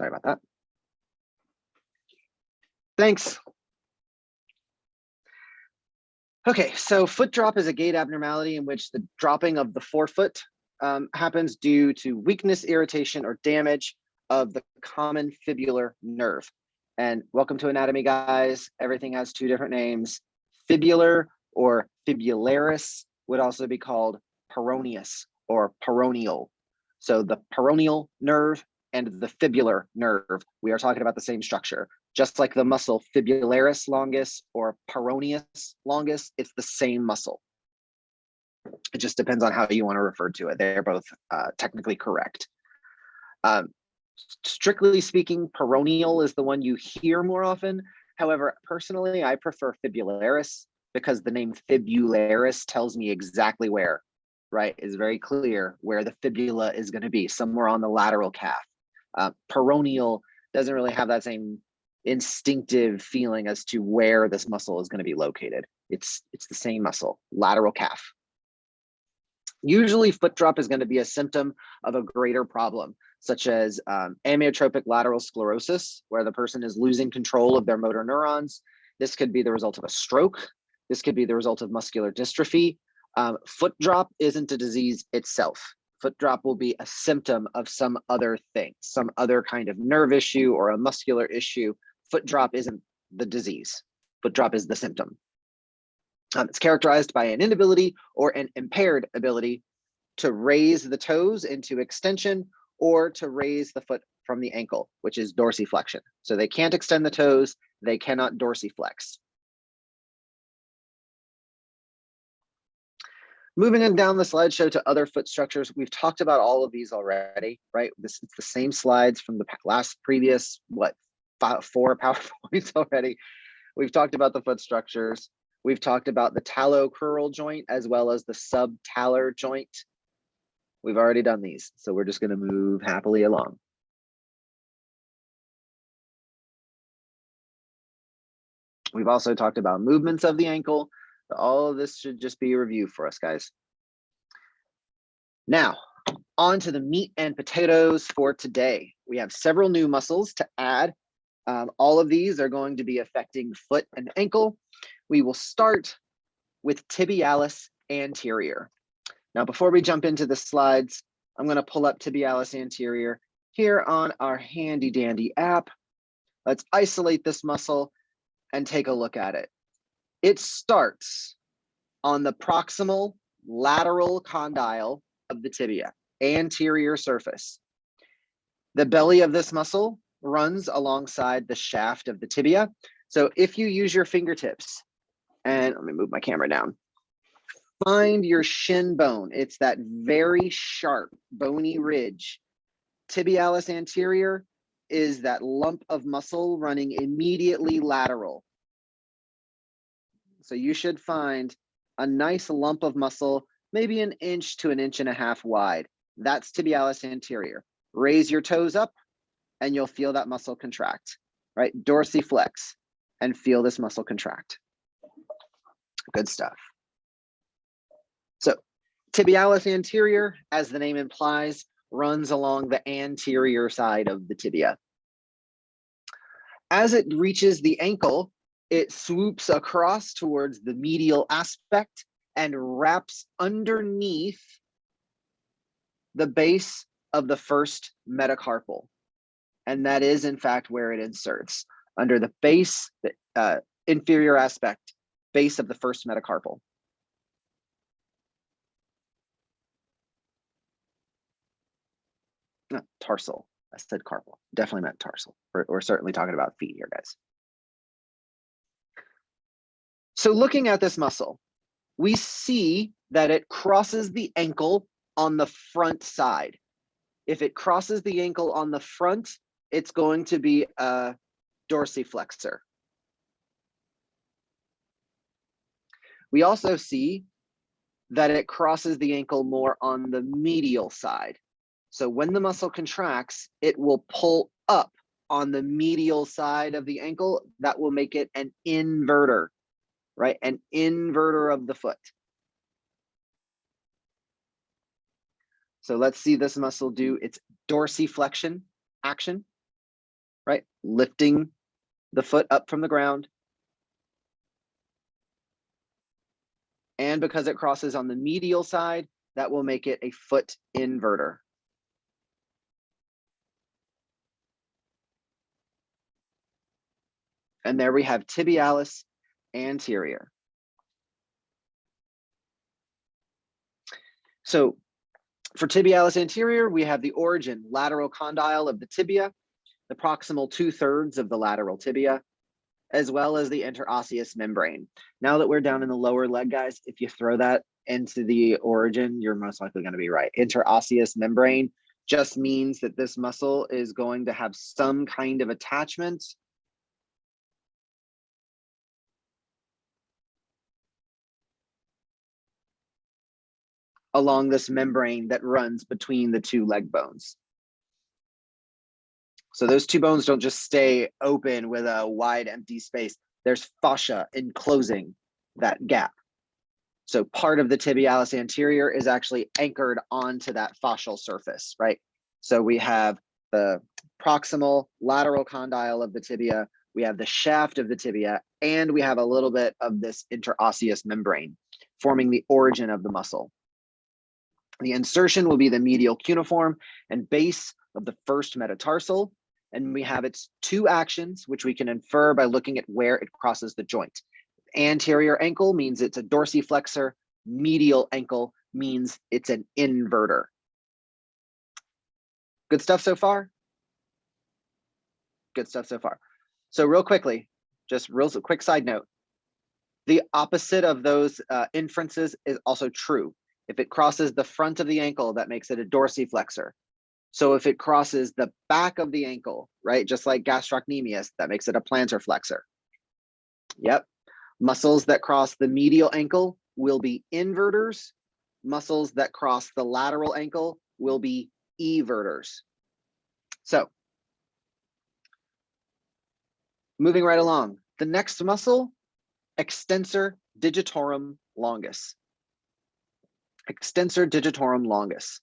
Sorry about that. Thanks. Okay, so foot drop is a gait abnormality in which the dropping of the forefoot happens due to weakness, irritation, or damage of the common fibular nerve. And welcome to anatomy, guys. Everything has two different names. Fibular or fibularis would also be called peroneus or peroneal. So the peroneal nerve and the fibular nerve, we are talking about the same structure. Just like the muscle fibularis longus or peroneus longus, it's the same muscle. It just depends on how you want to refer to it. They're both technically correct. Strictly speaking, peroneal is the one you hear more often. However, personally, I prefer fibularis because the name fibularis tells me exactly where, right? It's very clear where the fibula is going to be, somewhere on the lateral calf. Peroneal doesn't really have that same instinctive feeling as to where this muscle is going to be located. It's the same muscle, lateral calf. Usually foot drop is going to be a symptom of a greater problem, such as amyotrophic lateral sclerosis, where the person is losing control of their motor neurons. This could be the result of a stroke. This could be the result of muscular dystrophy. Foot drop isn't a disease itself. Foot drop will be a symptom of some other thing, some other kind of nerve issue or a muscular issue. Foot drop isn't the disease. Foot drop is the symptom. It's characterized by an inability or an impaired ability to raise the toes into extension or to raise the foot from the ankle, which is dorsiflexion. So they can't extend the toes, they cannot dorsiflex. Moving on down the slideshow to other foot structures, we've talked about all of these already, right? It's the same slides from the previous, 4 PowerPoints already. We've talked about the foot structures. We've talked about the talocrural joint as well as the subtalar joint. We've already done these, so we're just going to move happily along. We've also talked about movements of the ankle. All of this should just be a review for us, guys. Now, on to the meat and potatoes for today. We have several new muscles to add. All of these are going to be affecting foot and ankle. We will start with tibialis anterior. Now, before we jump into the slides, I'm going to pull up tibialis anterior here on our handy dandy app. Let's isolate this muscle and take a look at it. It starts on the proximal lateral condyle of the tibia, anterior surface. The belly of this muscle runs alongside the shaft of the tibia. So if you use your fingertips, and let me move my camera down, find your shin bone. It's that very sharp, bony ridge. Tibialis anterior is that lump of muscle running immediately lateral. So you should find a nice lump of muscle, maybe 1 inch to 1.5 inches wide. That's tibialis anterior. Raise your toes up and you'll feel that muscle contract, right? Dorsiflex and feel this muscle contract. Good stuff. So tibialis anterior, as the name implies, runs along the anterior side of the tibia. As it reaches the ankle, it swoops across towards the medial aspect and wraps underneath the base of the first metacarpal. And that is, in fact, where it inserts, under the base, the inferior aspect, base of the first metacarpal. Not tarsal, I said carpal, definitely meant tarsal. We're certainly talking about feet here, guys. So looking at this muscle, we see that it crosses the ankle on the front side. If it crosses the ankle on the front, it's going to be a dorsiflexor. We also see that it crosses the ankle more on the medial side. So when the muscle contracts, it will pull up on the medial side of the ankle. That will make it an inverter, right? An inverter of the foot. So let's see this muscle do its dorsiflexion action. right? Lifting the foot up from the ground. And because it crosses on the medial side, that will make it a foot inverter. And there we have tibialis anterior. So for tibialis anterior, we have the origin, lateral condyle of the tibia, the proximal 2/3 of the lateral tibia, as well as the interosseous membrane. Now that we're down in the lower leg, guys, if you throw that into the origin, you're most likely going to be right. Interosseous membrane just means that this muscle is going to have some kind of attachment along this membrane that runs between the two leg bones. So those two bones don't just stay open with a wide empty space. There's fascia enclosing that gap. So part of the tibialis anterior is actually anchored onto that fascial surface, right? So we have the proximal lateral condyle of the tibia, we have the shaft of the tibia, and we have a little bit of this interosseous membrane forming the origin of the muscle. The insertion will be the medial cuneiform and base of the first metatarsal, and we have its two actions, which we can infer by looking at where it crosses the joint. Anterior ankle means it's a dorsiflexor. Medial ankle means it's an inverter. Good stuff so far? Good stuff so far. So real quickly, just real quick side note. The opposite of those inferences is also true. If it crosses the front of the ankle, that makes it a dorsiflexor. So if it crosses the back of the ankle, right, just like gastrocnemius, that makes it a plantar flexor. Yep. Muscles that cross the medial ankle will be inverters. Muscles that cross the lateral ankle will be everters. So moving right along, the next muscle, extensor digitorum longus. Extensor digitorum longus.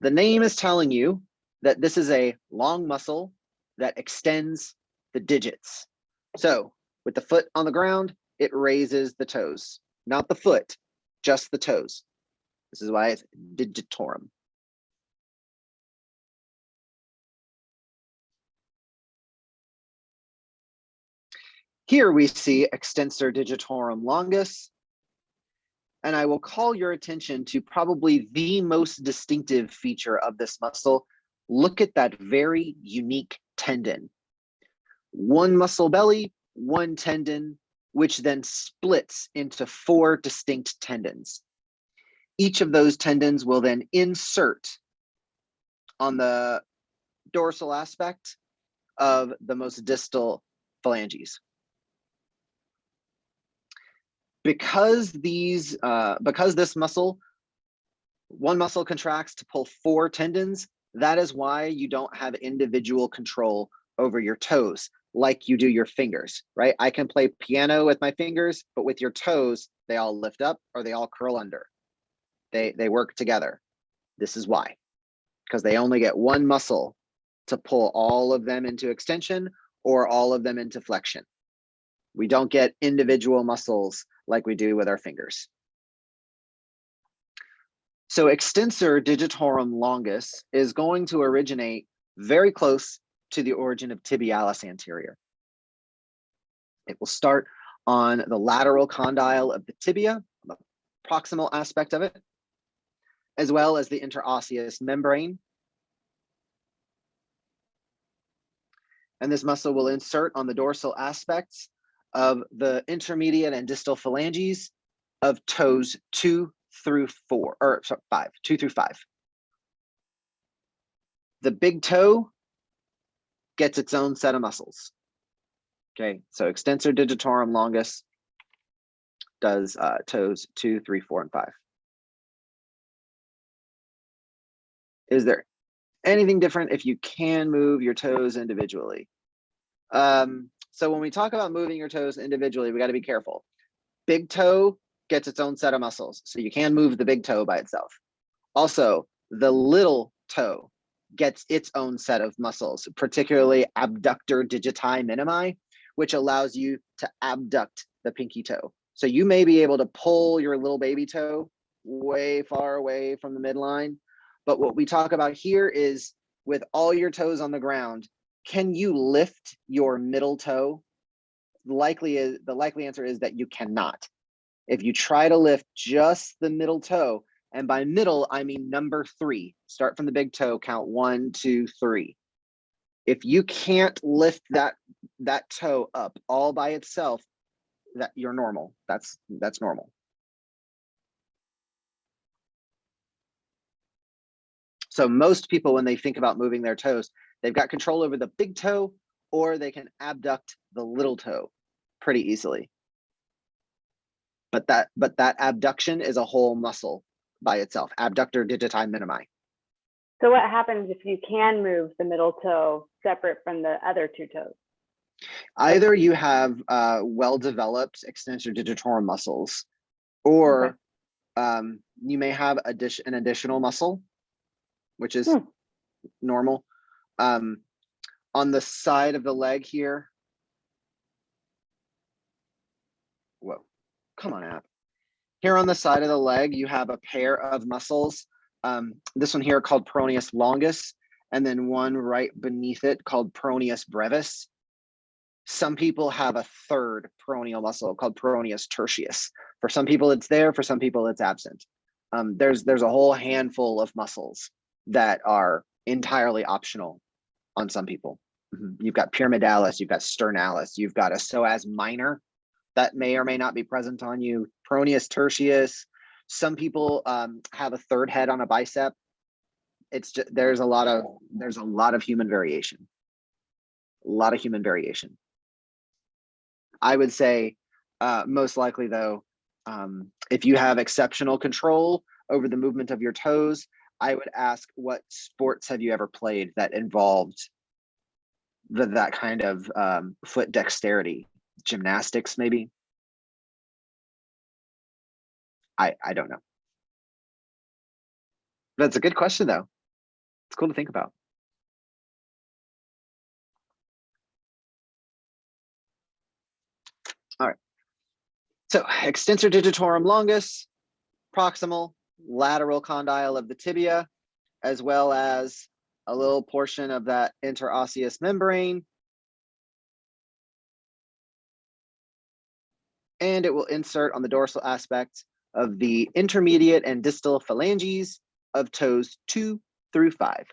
The name is telling you that this is a long muscle that extends the digits. So with the foot on the ground, it raises the toes, not the foot, just the toes. This is why it's digitorum. Here we see extensor digitorum longus, and I will call your attention to probably the most distinctive feature of this muscle. Look at that very unique tendon. One muscle belly, one tendon, which then splits into 4 distinct tendons. Each of those tendons will then insert on the dorsal aspect of the most distal phalanges. Because this muscle, one muscle contracts to pull 4 tendons, that is why you don't have individual control over your toes like you do your fingers, right? I can play piano with my fingers, but with your toes, they all lift up or they all curl under. They work together. This is why, because they only get one muscle to pull all of them into extension or all of them into flexion. We don't get individual muscles like we do with our fingers. So extensor digitorum longus is going to originate very close to the origin of tibialis anterior. It will start on the lateral condyle of the tibia, the proximal aspect of it, as well as the interosseous membrane. And this muscle will insert on the dorsal aspects of the intermediate and distal phalanges of toes 2 through 4, or sorry, 5, 2 through 5. The big toe gets its own set of muscles. Okay, so extensor digitorum longus does toes 2, 3, 4, and 5. Is there anything different if you can move your toes individually? So when we talk about moving your toes individually, we got to be careful. Big toe gets its own set of muscles, so you can move the big toe by itself. Also, the little toe gets its own set of muscles, particularly abductor digiti minimi, which allows you to abduct the pinky toe. So you may be able to pull your little baby toe way far away from the midline. But what we talk about here is with all your toes on the ground, can you lift your middle toe? The likely answer is that you cannot. If you try to lift just the middle toe, and by middle, I mean number 3, start from the big toe, count 1, 2, 3. If you can't lift that toe up all by itself, that you're normal. That's normal. So most people, when they think about moving their toes, they've got control over the big toe, or they can abduct the little toe pretty easily. But that abduction is a whole muscle by itself, abductor digiti minimi. So what happens if you can move the middle toe separate from the other 2 toes? Either you have well-developed extensor digitorum muscles, or you may have an additional muscle, which is normal. On the side of the leg here. Whoa, come on, app. Here on the side of the leg, you have a pair of muscles. This one here called peroneus longus, and then one right beneath it called peroneus brevis. Some people have a third peroneal muscle called peroneus tertius. For some people it's there, for some people it's absent. There's a whole handful of muscles that are entirely optional on some people. You've got pyramidalis, you've got sternalis, you've got a psoas minor that may or may not be present on you, peroneus tertius. Some people have a third head on a bicep. It's just, there's a lot of human variation. A lot of human variation. I would say most likely though, if you have exceptional control over the movement of your toes, I would ask, what sports have you ever played that involved that kind of foot dexterity? Gymnastics, maybe? I don't know. That's a good question though. It's cool to think about. All right. So extensor digitorum longus, proximal, lateral condyle of the tibia, as well as a little portion of that interosseous membrane. And it will insert on the dorsal aspect of the intermediate and distal phalanges of toes 2 through 5.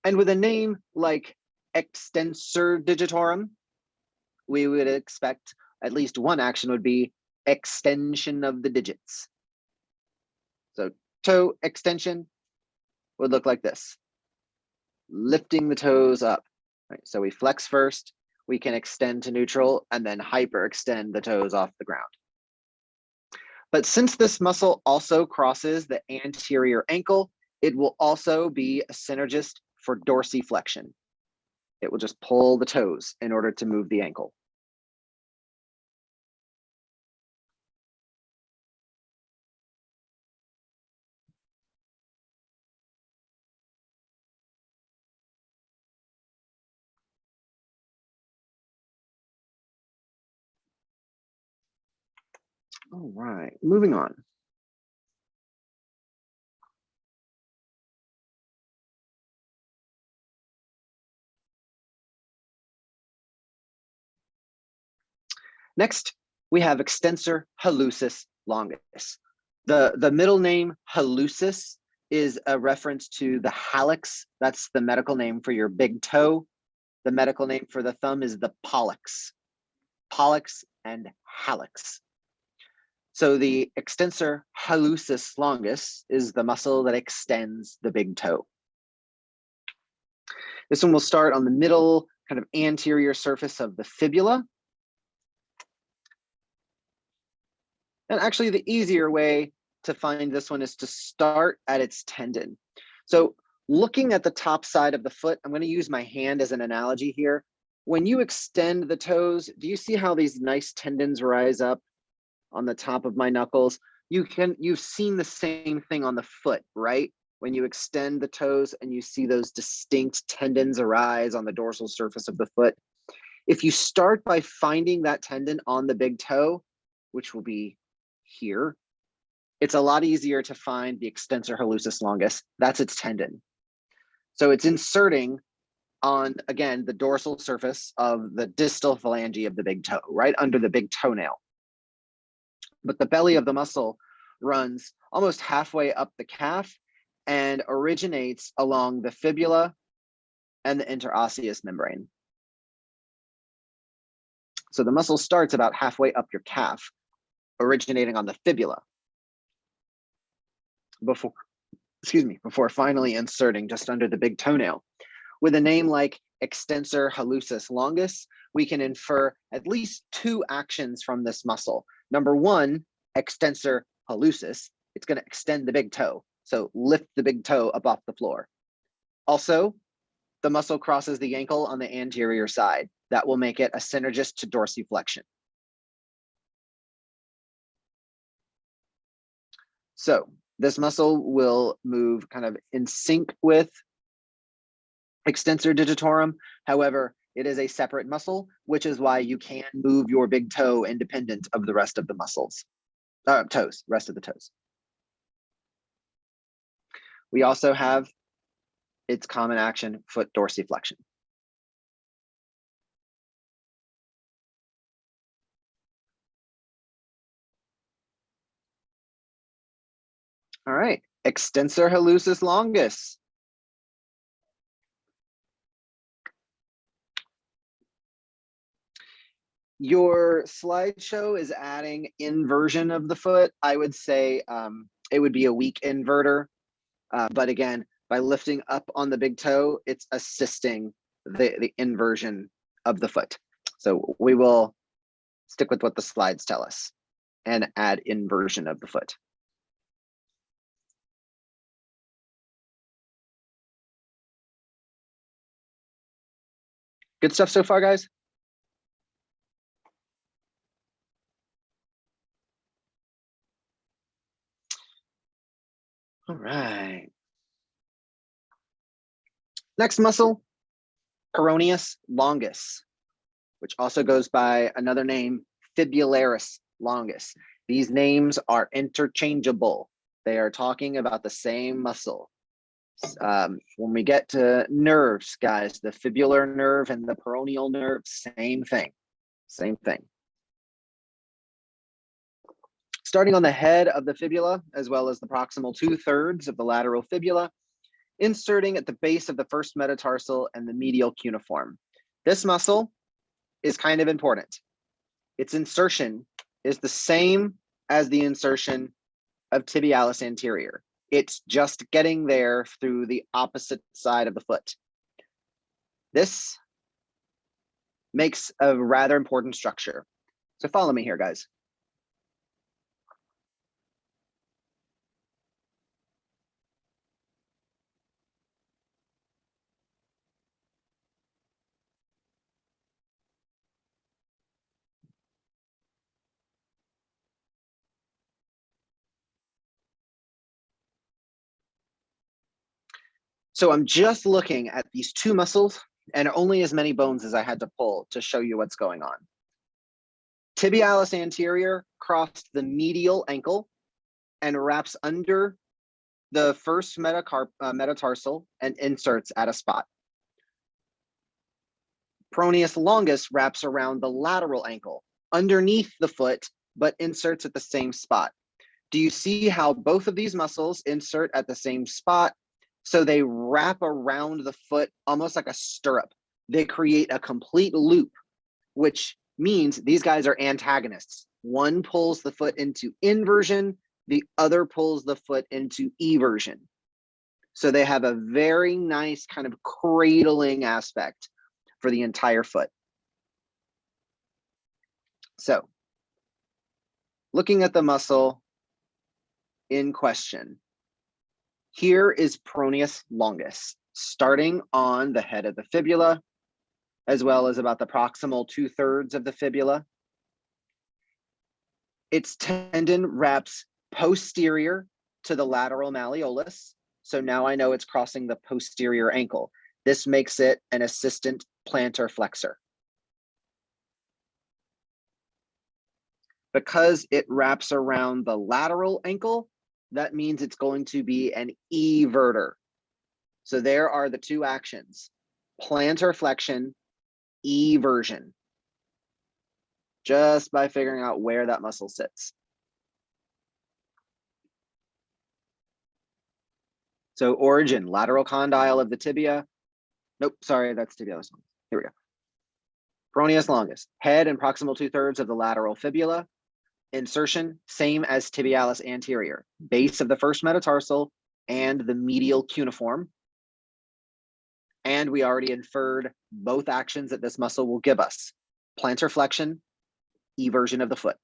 And with a name like extensor digitorum, we would expect at least one action would be extension of the digits. So toe extension would look like this, lifting the toes up. Right? So we flex first, we can extend to neutral, and then hyperextend the toes off the ground. But since this muscle also crosses the anterior ankle, it will also be a synergist for dorsiflexion. It will just pull the toes in order to move the ankle. All right, moving on. Next, we have extensor hallucis longus. The middle name hallucis is a reference to the hallux. That's the medical name for your big toe. The medical name for the thumb is the pollex. Pollex and hallux. So the extensor hallucis longus is the muscle that extends the big toe. This one will start on the middle, kind of anterior surface of the fibula. And actually the easier way to find this one is to start at its tendon. So looking at the top side of the foot, I'm going to use my hand as an analogy here. When you extend the toes, do you see how these nice tendons rise up on the top of my knuckles? You've seen the same thing on the foot, right? when you extend the toes and you see those distinct tendons arise on the dorsal surface of the foot. If you start by finding that tendon on the big toe, which will be here, it's a lot easier to find the extensor hallucis longus. That's its tendon. So it's inserting on, again, the dorsal surface of the distal phalange of the big toe, right under the big toenail. But the belly of the muscle runs almost halfway up the calf and originates along the fibula and the interosseous membrane. So the muscle starts about halfway up your calf, originating on the fibula before finally inserting just under the big toenail. With a name like extensor hallucis longus, we can infer at least two actions from this muscle. Number one, extensor hallucis, it's going to extend the big toe. So lift the big toe up off the floor. Also, the muscle crosses the ankle on the anterior side. That will make it a synergist to dorsiflexion. So this muscle will move kind of in sync with extensor digitorum. However, it is a separate muscle, which is why you can move your big toe independent of the rest of the muscles, rest of the toes. We also have its common action, foot dorsiflexion. All right, extensor hallucis longus. Your slideshow is adding inversion of the foot. I would say it would be a weak inverter. But again, by lifting up on the big toe, it's assisting the inversion of the foot. So we will stick with what the slides tell us and add inversion of the foot. Good stuff so far, guys? All right. Next muscle, peroneus longus, which also goes by another name, fibularis longus. These names are interchangeable. They are talking about the same muscle. When we get to nerves, guys, the fibular nerve and the peroneal nerve, same thing, same thing. Starting on the head of the fibula, as well as the proximal 2/3 of the lateral fibula, inserting at the base of the first metatarsal and the medial cuneiform. This muscle is kind of important. Its insertion is the same as the insertion of tibialis anterior. It's just getting there through the opposite side of the foot. This makes a rather important structure. So follow me here, guys. So I'm just looking at these two muscles and only as many bones as I had to pull to show you what's going on. Tibialis anterior crossed the medial ankle and wraps under the first metatarsal and inserts at a spot. Peroneus longus wraps around the lateral ankle underneath the foot, but inserts at the same spot. Do you see how both of these muscles insert at the same spot? So they wrap around the foot almost like a stirrup. They create a complete loop, which means these guys are antagonists. One pulls the foot into inversion, the other pulls the foot into eversion. So they have a very nice kind of cradling aspect for the entire foot. So looking at the muscle in question, here is peroneus longus, starting on the head of the fibula, as well as about the proximal 2/3 of the fibula. Its tendon wraps posterior to the lateral malleolus, So now I know it's crossing the posterior ankle. This makes it an assistant plantar flexor. Because it wraps around the lateral ankle, that means it's going to be an everter. So there are the two actions: plantar flexion, eversion, just by figuring out where that muscle sits. So origin, lateral condyle of the tibia. Nope, sorry, that's tibialis longus. Here we go. Peroneus longus, head and proximal 2/3 of the lateral fibula. Insertion, same as tibialis anterior, base of the first metatarsal and the medial cuneiform. And we already inferred both actions that this muscle will give us: plantar flexion, eversion of the foot.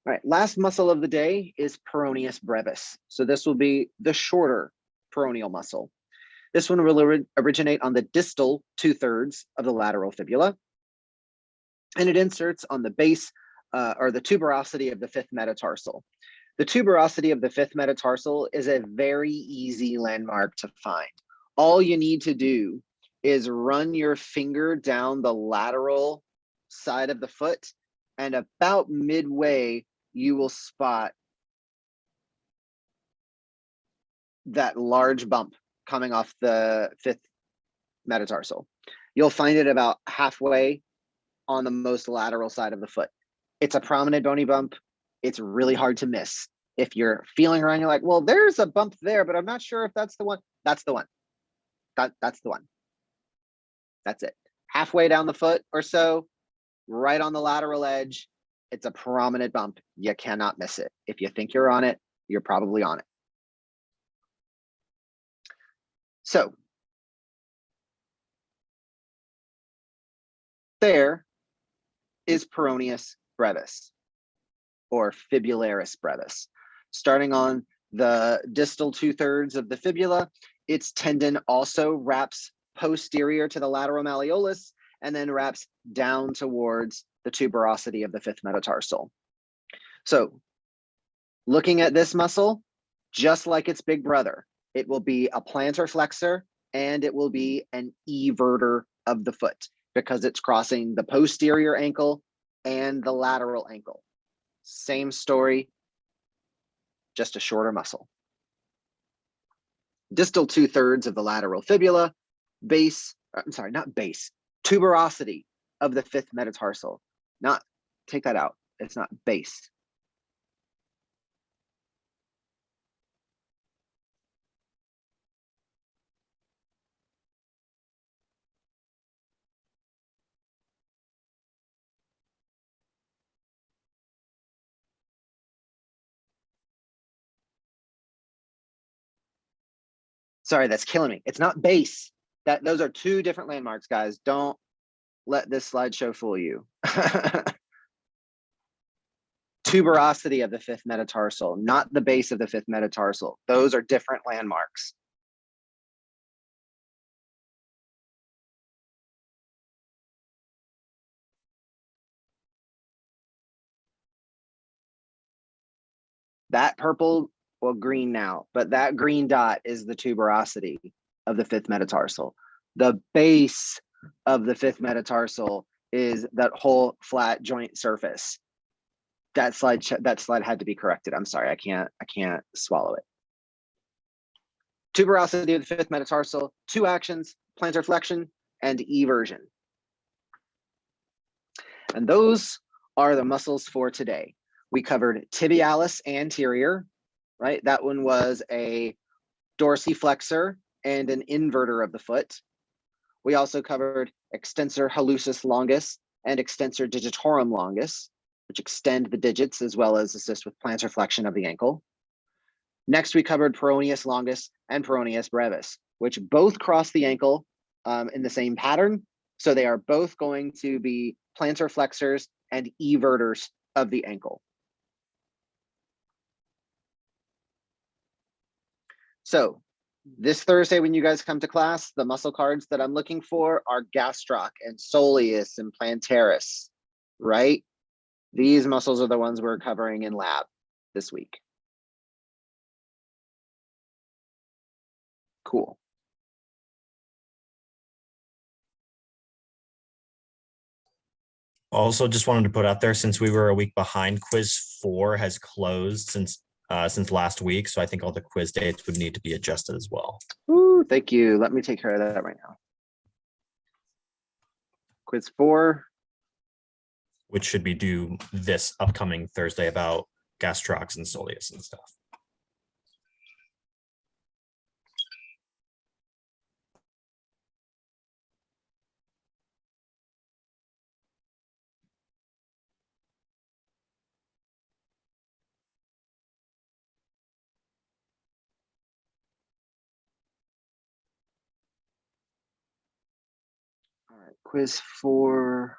All right, last muscle of the day is peroneus brevis. So this will be the shorter peroneal muscle. This one will originate on the distal 2/3 of the lateral fibula, and it inserts on the base or the tuberosity of the fifth metatarsal. The tuberosity of the fifth metatarsal is a very easy landmark to find. All you need to do is run your finger down the lateral side of the foot, and about midway, you will spot that large bump coming off the fifth metatarsal. You'll find it about halfway on the most lateral side of the foot. It's a prominent bony bump. It's really hard to miss. If you're feeling around, you're like, well, there's a bump there, but I'm not sure if that's the one. That's the one. That's the one. That's it. Halfway down the foot or so, right on the lateral edge, it's a prominent bump. You cannot miss it. If you think you're on it, you're probably on it. So there is peroneus brevis, or fibularis brevis. Starting on the distal 2/3 of the fibula, its tendon also wraps posterior to the lateral malleolus and then wraps down towards the tuberosity of the fifth metatarsal. So looking at this muscle, just like its big brother, it will be a plantar flexor and it will be an everter of the foot because it's crossing the posterior ankle and the lateral ankle. Same story, just a shorter muscle. Distal 2/3 of the lateral fibula, base, I'm sorry, not base, tuberosity of the fifth metatarsal. Not, take that out, it's not base. Sorry, that's killing me. It's not base. Those are two different landmarks, guys. Don't let this slideshow fool you. Tuberosity of the fifth metatarsal, not the base of the fifth metatarsal. Those are different landmarks. That purple, well, green now, but that green dot is the tuberosity of the fifth metatarsal. The base of the fifth metatarsal is that whole flat joint surface. That slide had to be corrected. I'm sorry, I can't swallow it. Tuberosity of the fifth metatarsal, two actions: plantar flexion and eversion. And those are the muscles for today. We covered tibialis anterior, right? That one was a dorsiflexor and an inverter of the foot. We also covered extensor hallucis longus and extensor digitorum longus, which extend the digits as well as assist with plantar flexion of the ankle. Next, we covered peroneus longus and peroneus brevis, which both cross the ankle in the same pattern. So they are both going to be plantar flexors and everters of the ankle. So This Thursday, when you guys come to class, the muscle cards that I'm looking for are gastroc and soleus and plantaris, right? These muscles are the ones we're covering in lab this week. Cool. Also, just wanted to put out there, since we were a week behind, quiz 4 has closed since last week. So I think all the quiz dates would need to be adjusted as well. Ooh, thank you. Let me take care of that right now. Quiz 4. Which should be due this upcoming Thursday, about gastrocs and soleus and stuff. All right, quiz 4.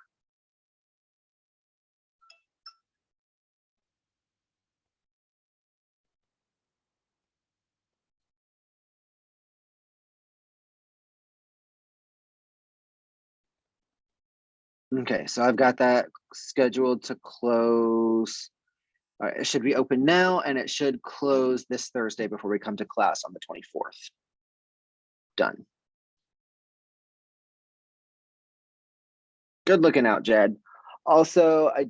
Okay, so I've got that scheduled to close. All right, it should be open now, and it should close this Thursday before we come to class on the 24th. Done. Good looking out, Jed. Also, I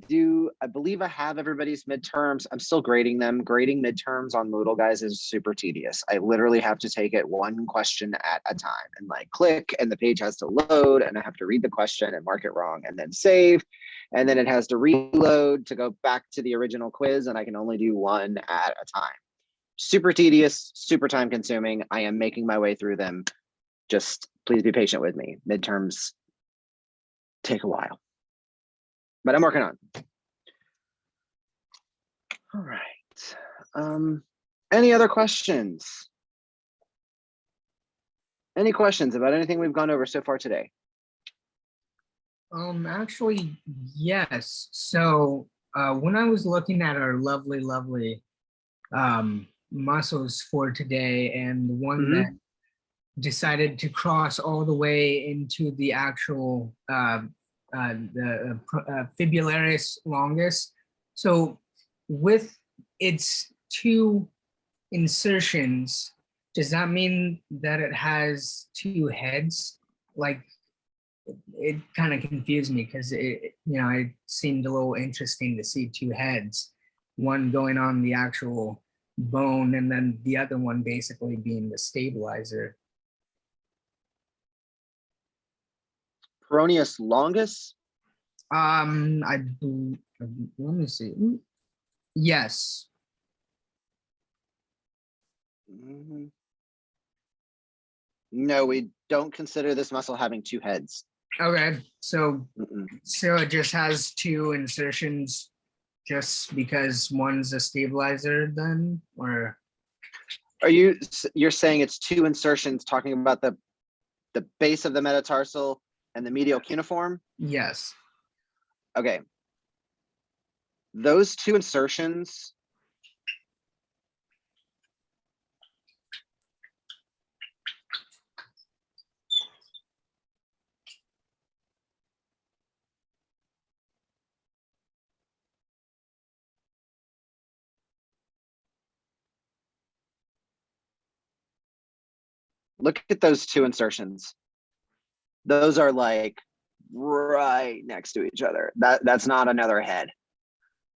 believe I have everybody's midterms. I'm still grading them. Grading midterms on Moodle, guys, is super tedious. I literally have to take it one question at a time and like click, and the page has to load, and I have to read the question and mark it wrong and then save. And then it has to reload to go back to the original quiz, and I can only do one at a time. Super tedious, super time consuming. I am making my way through them. Just please be patient with me. Midterms take a while, but I'm working on it. All right. Any other questions? Any questions about anything we've gone over so far today? Actually, yes. So when I was looking at our lovely muscles for today, and the one that decided to cross all the way into the actual fibularis longus. So with its 2 insertions, does that mean that it has 2 heads? Like, it kind of confused me, because it seemed a little interesting to see 2 heads, one going on the actual bone and then the other one basically being the stabilizer. Peroneus longus? Let me see. Yes. No, we don't consider this muscle having 2 heads. Okay, so so it just has 2 insertions just because one's a stabilizer then, or? You're saying it's 2 insertions talking about the base of the metatarsal and the medial cuneiform? Yes. Okay. Those 2 insertions look at those 2 insertions. Those are like right next to each other. That's not another head.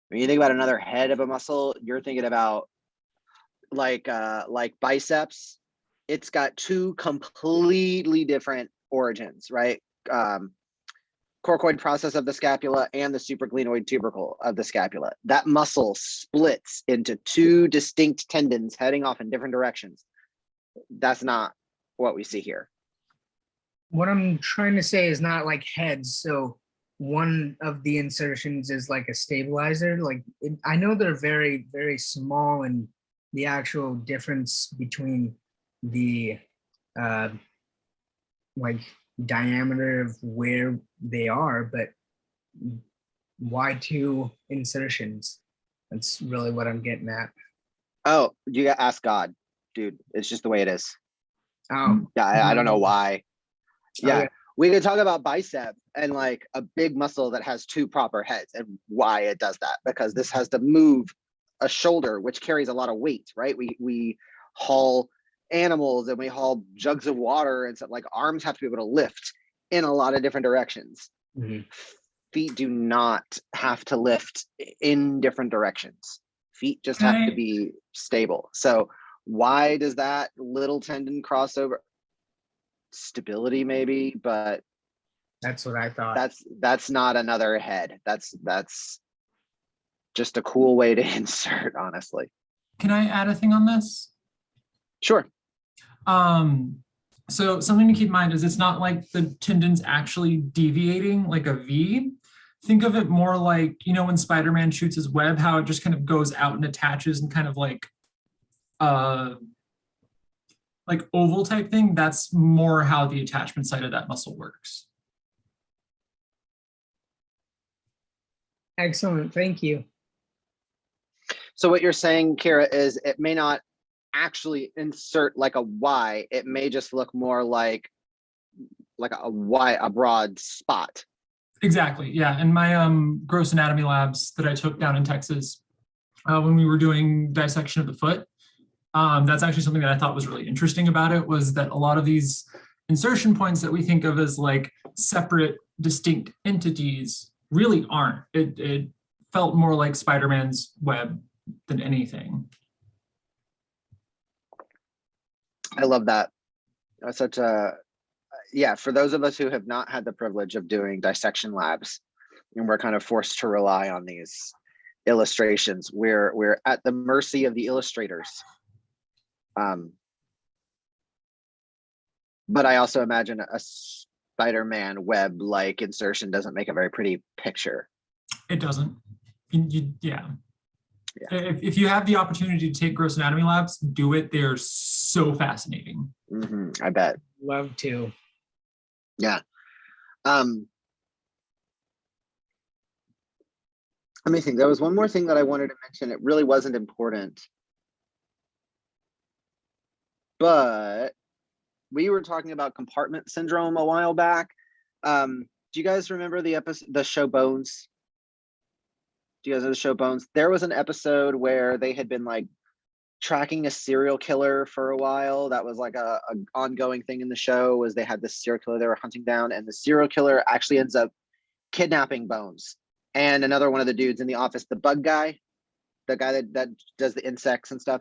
When you think about another head of a muscle, you're thinking about like biceps. It's got 2 completely different origins, right? Coracoid process of the scapula and the supraglenoid tubercle of the scapula. That muscle splits into 2 distinct tendons heading off in different directions. That's not what we see here. What I'm trying to say is not like heads. So one of the insertions is like a stabilizer. Like I know they're very, very small, and the actual difference between the like diameter of where they are, but why 2 insertions? That's really what I'm getting at. Oh, you got to ask God, dude. It's just the way it is. Oh, Yeah, I don't know why. Yeah, okay. we could talk about bicep and like a big muscle that has two proper heads and why it does that, because this has to move a shoulder, which carries a lot of weight, right? We haul animals and we haul jugs of water and stuff. Like arms have to be able to lift in a lot of different directions. Mhm. Feet do not have to lift in different directions. Feet just have to be stable. So why does that little tendon cross over? Stability maybe, but That's what I thought. that's not another head. That's just a cool way to insert, honestly. Can I add a thing on this? Sure. So something to keep in mind is it's not like the tendon's actually deviating like a V. Think of it more like, you know, when Spider-Man shoots his web, how it just kind of goes out and attaches and kind of like oval type thing. That's more how the attachment side of that muscle works. Excellent. Thank you. So what you're saying, Kira, is it may not actually insert like a Y. It may just look more like a Y, a broad spot. Exactly. Yeah. In my gross anatomy labs that I took down in Texas, when we were doing dissection of the foot, that's actually something that I thought was really interesting about it, was that a lot of these insertion points that we think of as like separate, distinct entities really aren't. It felt more like Spider-Man's web than anything. I love that. That's such a, yeah, for those of us who have not had the privilege of doing dissection labs, and we're kind of forced to rely on these illustrations, we're at the mercy of the illustrators. But I also imagine a Spider-Man web-like insertion doesn't make a very pretty picture. It doesn't. Yeah. If you have the opportunity to take gross anatomy labs, do it. They're so fascinating. I bet. Love to. Yeah. Let me think. There was one more thing that I wanted to mention. It really wasn't important, but we were talking about compartment syndrome a while back. Do you guys remember the show Bones? Do you guys know the show Bones? There was an episode where they had been like tracking a serial killer for a while. That was like a ongoing thing in the show, was they had this serial killer they were hunting down, and the serial killer actually ends up kidnapping Bones and another one of the dudes in the office, the bug guy, the guy that does the insects and stuff.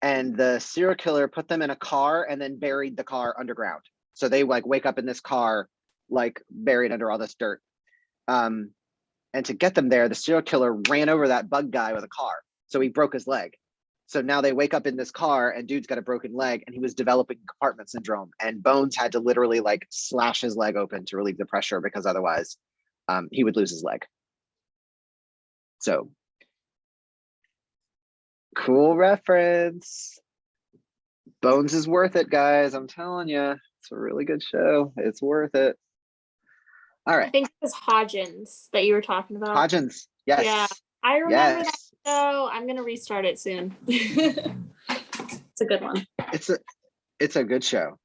And the serial killer put them in a car and then buried the car underground. So they like wake up in this car, like buried under all this dirt. And to get them there, the serial killer ran over that bug guy with a car. So he broke his leg. So now they wake up in this car and dude's got a broken leg and he was developing compartment syndrome, and Bones had to literally like slash his leg open to relieve the pressure, because otherwise he would lose his leg. So cool reference. Bones is worth it, guys. I'm telling you, it's a really good show. It's worth it. All I right. think it was Hodgins that you were talking about. Hodgins. Yes. Yeah, I remember that Yes. show. I'm gonna restart it soon. It's a good one. It's a good show.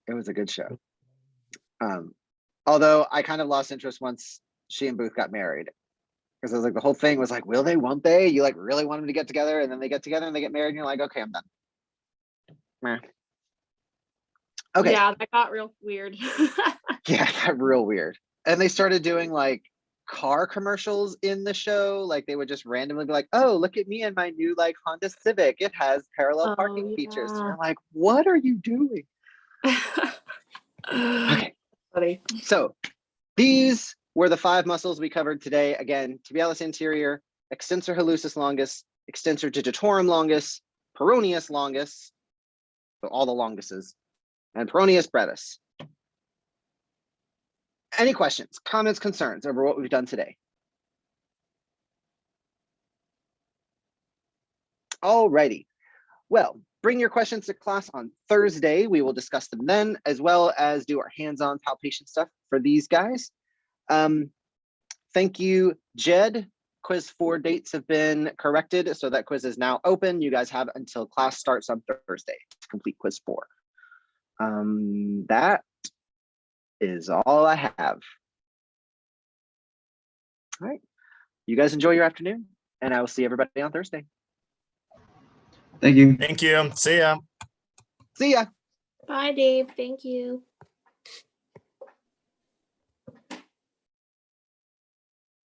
It was a good show. Although I kind of lost interest once she and Booth got married, because I was like, the whole thing was like, will they, won't they? You like really want them to get together, and then they get together and they get married, and you're like, okay, I'm done. Meh. Okay. Yeah, that got real weird. Yeah, it got real weird. And they started doing like car commercials in the show. Like they would just randomly be like, oh, look at me and my new like Honda Civic. It has parallel parking features. And you're like, what are you doing? Okay. Funny. So these were the 5 muscles we covered today. Again, tibialis anterior, extensor hallucis longus, extensor digitorum longus, peroneus longus, so all the longuses, and peroneus brevis. Any questions, comments, concerns over what we've done today? Alrighty. Well, bring your questions to class on Thursday. We will discuss them then, as well as do our hands-on palpation stuff for these guys. Thank you, Jed. Quiz 4 dates have been corrected, so that quiz is now open. You guys have until class starts on Thursday to complete quiz 4. That is all I have. All right. You guys enjoy your afternoon, and I will see everybody on Thursday. Thank you. Thank you. See ya. See ya. Bye, Dave. Thank you.